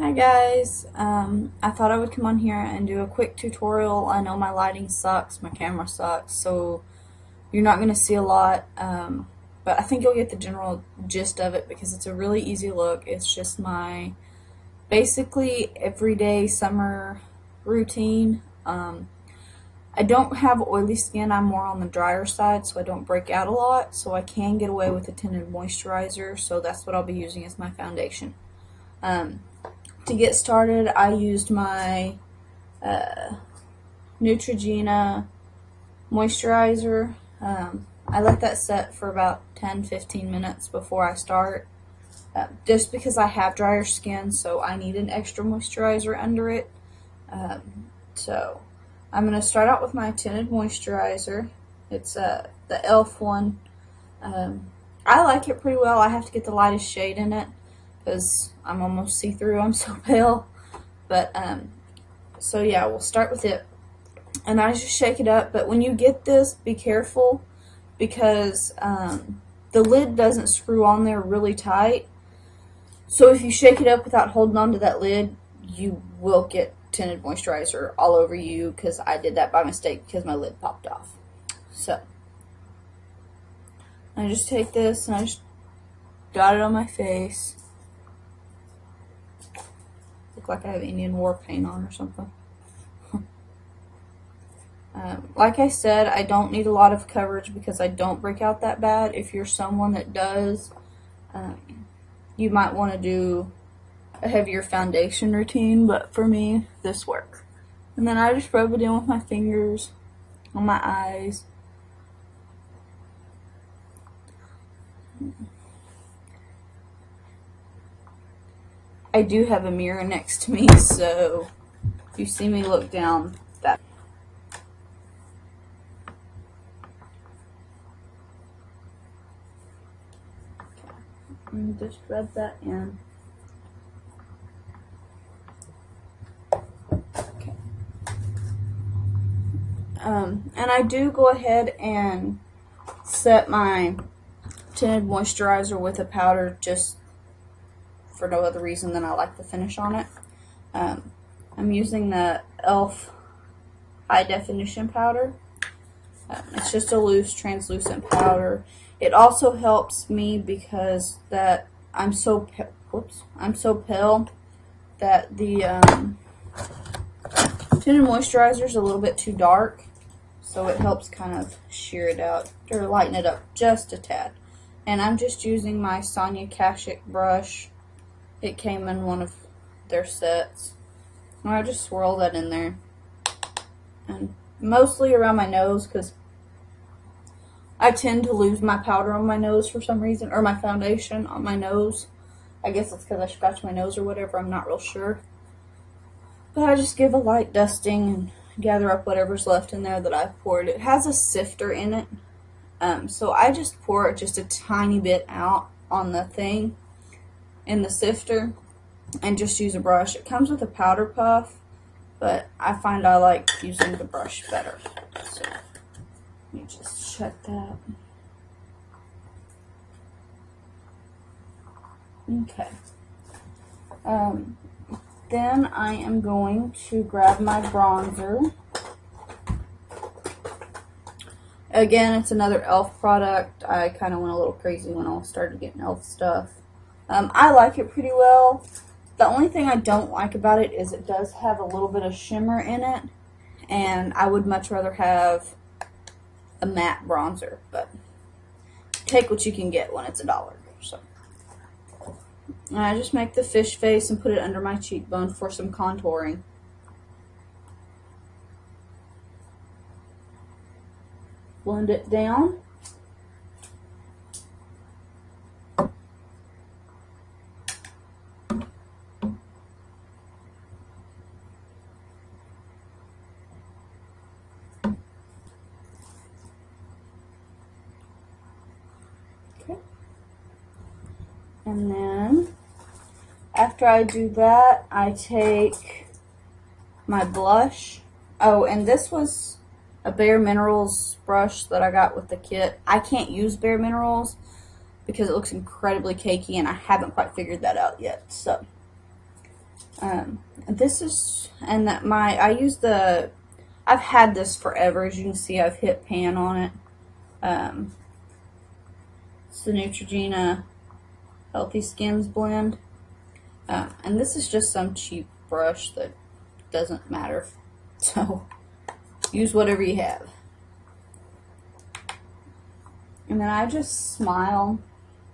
Hi guys, I thought I would come on here and do a quick tutorial. I know my lighting sucks, my camera sucks, so you're not going to see a lot, but I think you'll get the general gist of it because it's a really easy look. It's just my basically everyday summer routine. I don't have oily skin, I'm more on the drier side, so I don't break out a lot, so I can get away with a tinted moisturizer, so that's what I'll be using as my foundation. To get started, I used my Neutrogena moisturizer. I let that set for about 10-15 minutes before I start, just because I have drier skin, so I need an extra moisturizer under it. So I'm going to start out with my tinted moisturizer. It's the e.l.f. one. I like it pretty well. I have to get the lightest shade in it because I'm almost see-through, I'm so pale. But, so yeah, we'll start with it. And I just shake it up, but when you get this, be careful because the lid doesn't screw on there really tight. So if you shake it up without holding on to that lid, you will get tinted moisturizer all over you, because I did that by mistake because my lid popped off. So, I just take this and I just dot it on my face. Look like I have Indian war paint on or something. Like I said, I don't need a lot of coverage because I don't break out that bad. If you're someone that does, you might want to do a heavier foundation routine, but for me, this works. And then I just rub it in with my fingers on my eyes. I do have a mirror next to me, so if you see me look down, that. Okay. And just rub that in. Okay. And I do go ahead and set my tinted moisturizer with a powder just for no other reason than I like the finish on it. I'm using the e.l.f. high definition powder. It's just a loose translucent powder. It also helps me because that I'm so pale that the tinted moisturizer is a little bit too dark, so it helps kind of sheer it out or lighten it up just a tad. And I'm just using my Sonia Kashuk brush. It came in one of their sets. And I just swirl that in there. And mostly around my nose because I tend to lose my powder on my nose for some reason. Or my foundation on my nose. I guess it's because I scratch my nose or whatever. I'm not real sure. But I just give a light dusting and gather up whatever's left in there that I've poured. It has a sifter in it. So I just pour just a tiny bit out on the thing in the sifter and just use a brush. It comes with a powder puff, but I find I like using the brush better. So let me just shut that. Okay. Then I am going to grab my bronzer. Again, it's another e.l.f. product. I kind of went a little crazy when I started getting e.l.f. stuff. I like it pretty well. The only thing I don't like about it is it does have a little bit of shimmer in it, and I would much rather have a matte bronzer, but take what you can get when it's $1. So, and I just make the fish face and put it under my cheekbone for some contouring. Blend it down. And then, after I do that, I take my blush. Oh, and this was a Bare Minerals brush that I got with the kit. I can't use Bare Minerals because it looks incredibly cakey and I haven't quite figured that out yet. So This is, and that I use the, I've had this forever. As you can see, I've hit pan on it. It's the Neutrogena Healthy Skins blend. And this is just some cheap brush that doesn't matter. So, use whatever you have. And then I just smile,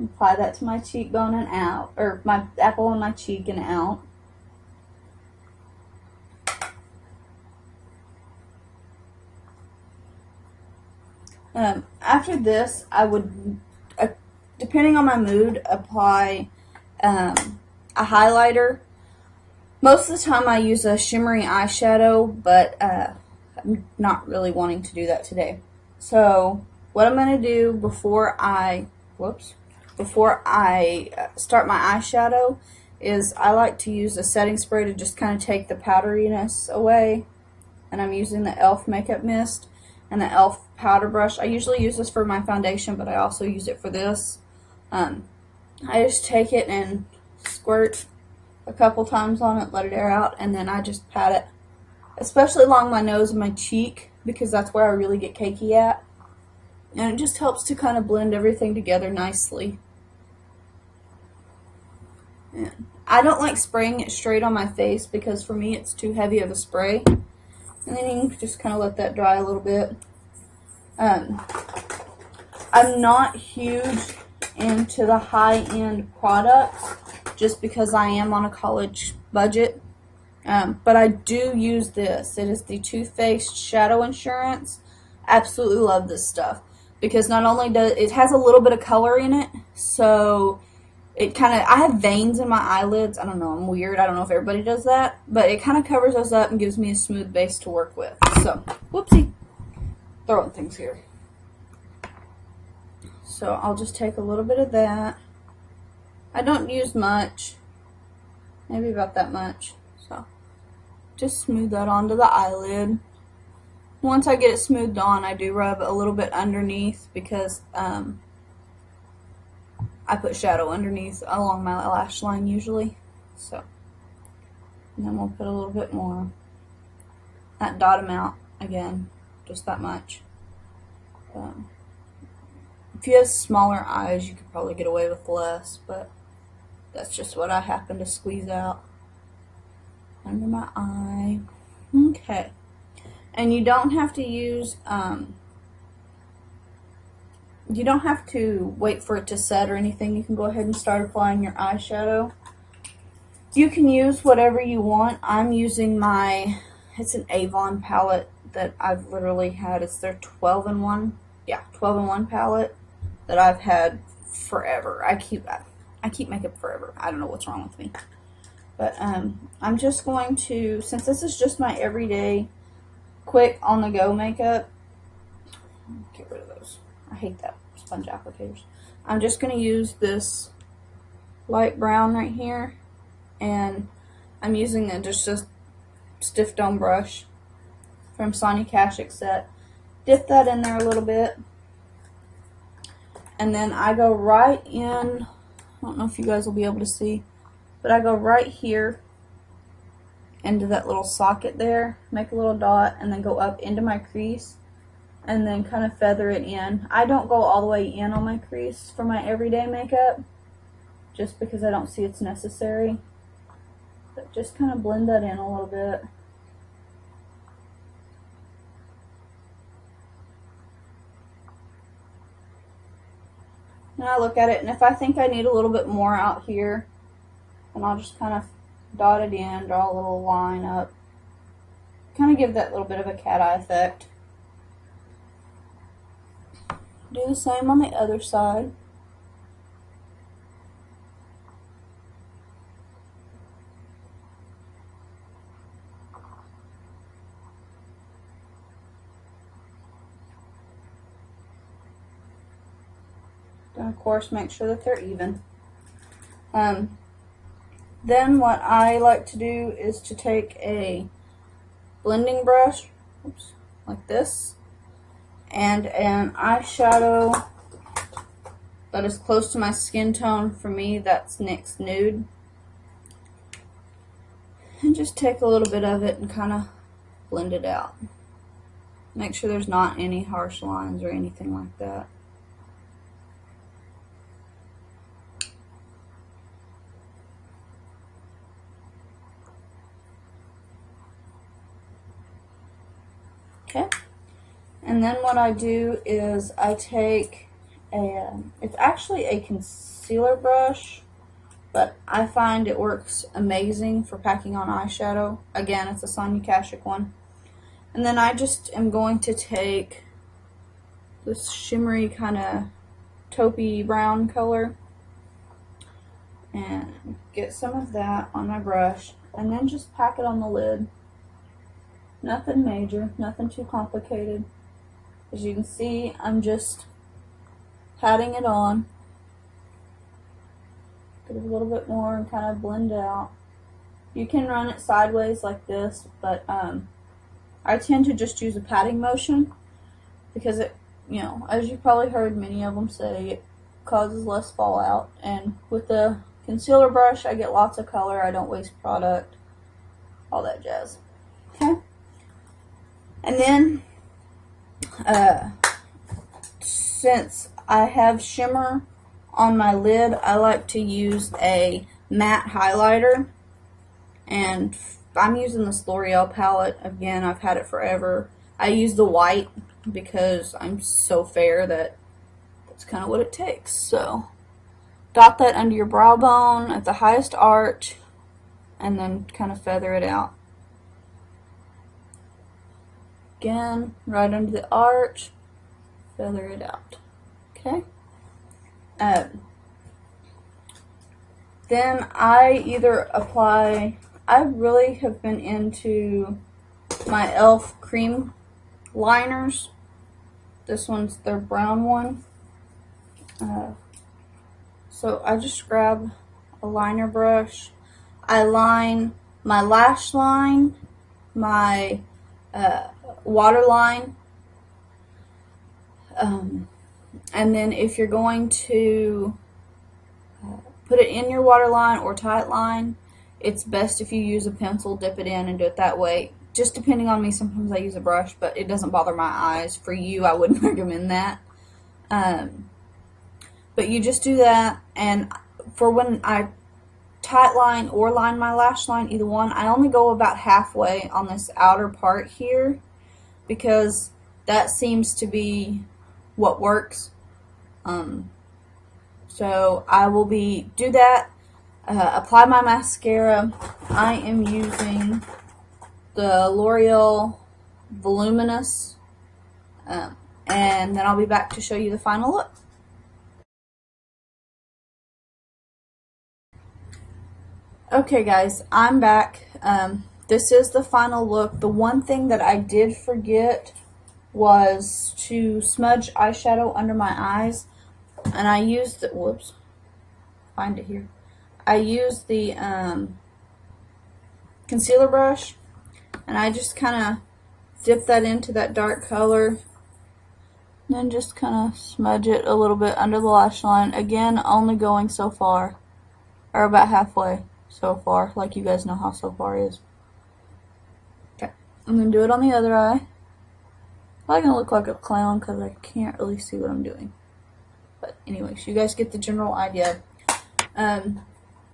apply that to my cheekbone and out, or my apple on my cheek and out. After this, I would, depending on my mood, apply a highlighter. Most of the time I use a shimmery eyeshadow, but I'm not really wanting to do that today. So what I'm going to do before I start my eyeshadow is I like to use a setting spray to just kind of take the powderiness away. And I'm using the e.l.f. Makeup Mist and the e.l.f. powder brush. I usually use this for my foundation, but I also use it for this. I just take it and squirt a couple times on it, let it air out, and then I just pat it, especially along my nose and my cheek, because that's where I really get cakey at. And it just helps to kind of blend everything together nicely. And I don't like spraying it straight on my face because for me it's too heavy of a spray. And then you can just kind of let that dry a little bit. I'm not huge into the high-end products just because I am on a college budget. But I do use this. It is the Too Faced Shadow Insurance. Absolutely love this stuff. Because not only does it has a little bit of color in it, so it kind of, I have veins in my eyelids. I don't know, I'm weird. I don't know if everybody does that. But it kind of covers those up and gives me a smooth base to work with. So, whoopsie. Throwing things here. So I'll just take a little bit of that. I don't use much. Maybe about that much. So, just smooth that onto the eyelid. Once I get it smoothed on, I do rub a little bit underneath because I put shadow underneath along my lash line usually. So, and then we'll put a little bit more. That dot them out again, just that much. If you have smaller eyes, you could probably get away with less, but that's just what I happen to squeeze out under my eye. Okay. And you don't have to use, you don't have to wait for it to set or anything. You can go ahead and start applying your eyeshadow. You can use whatever you want. I'm using it's an Avon palette that I've literally had. It's their 12-in-1, 12-in-1 palette that I've had forever. I keep makeup forever. I don't know what's wrong with me. But I'm just going to, since this is just my everyday quick on-the-go makeup, get rid of those. I hate that sponge applicators. I'm just going to use this light brown right here, and I'm using just a stiff dome brush from Sonia Kashuk set. Dip that in there a little bit, and then I go right in, I don't know if you guys will be able to see, but I go right here into that little socket there, make a little dot, and then go up into my crease, and then kind of feather it in. I don't go all the way in on my crease for my everyday makeup, just because I don't see it's necessary. But just kind of blend that in a little bit. And I look at it, and if I think I need a little bit more out here, then I'll just kind of dot it in, draw a little line up. Kind of give that little bit of a cat eye effect. Do the same on the other side. And of course make sure that they're even. Then what I like to do is to take a blending brush, like this, and an eyeshadow that is close to my skin tone. For me, that's NYX Nude. And just take a little bit of it and kind of blend it out. Make sure there's not any harsh lines or anything like that. Okay, and then what I do is I take it's actually a concealer brush, but I find it works amazing for packing on eyeshadow. Again, it's a Sonia Kashuk one. And then I just am going to take this shimmery kind of taupey brown color and get some of that on my brush, and then just pack it on the lid. Nothing major, nothing too complicated. As you can see, I'm just patting it on. Get a little bit more and kind of blend out. You can run it sideways like this, but I tend to just use a patting motion because it, you know, as you probably heard many of them say, it causes less fallout. And with the concealer brush, I get lots of color. I don't waste product, all that jazz. Okay. And then, since I have shimmer on my lid, I like to use a matte highlighter, and I'm using this L'Oreal palette. Again, I've had it forever. I use the white because I'm so fair that that's kind of what it takes. So, dot that under your brow bone at the highest arch, and then kind of feather it out. Again, right under the arch, feather it out. Okay. Then I either apply, I really have been into my e.l.f. cream liners. This one's their brown one. So I just grab a liner brush. I line my lash line, my waterline, and then if you're going to put it in your waterline or tight line, it's best if you use a pencil, dip it in and do it that way. Just depending on me, sometimes I use a brush, but it doesn't bother my eyes. For you, I wouldn't recommend that. But you just do that, and for when I tight line or line my lash line, either one, I only go about halfway on this outer part here, because that seems to be what works. So I will do that, apply my mascara. I am using the L'Oreal Voluminous, and then I'll be back to show you the final look. Okay guys, I'm back. This is the final look. The one thing that I did forget was to smudge eyeshadow under my eyes, and I used the, whoops, find it here. I used the concealer brush, and I just kind of dip that into that dark color, and then just kind of smudge it a little bit under the lash line. Again, only going so far, or about halfway so far, like you guys know how so far is. Okay, I'm going to do it on the other eye. I'm going to look like a clown because I can't really see what I'm doing. But anyways, you guys get the general idea.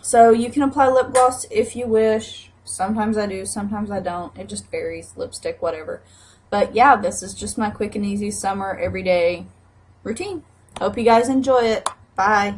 So you can apply lip gloss if you wish. Sometimes I do, sometimes I don't. It just varies, lipstick, whatever. But yeah, this is just my quick and easy summer everyday routine. Hope you guys enjoy it. Bye.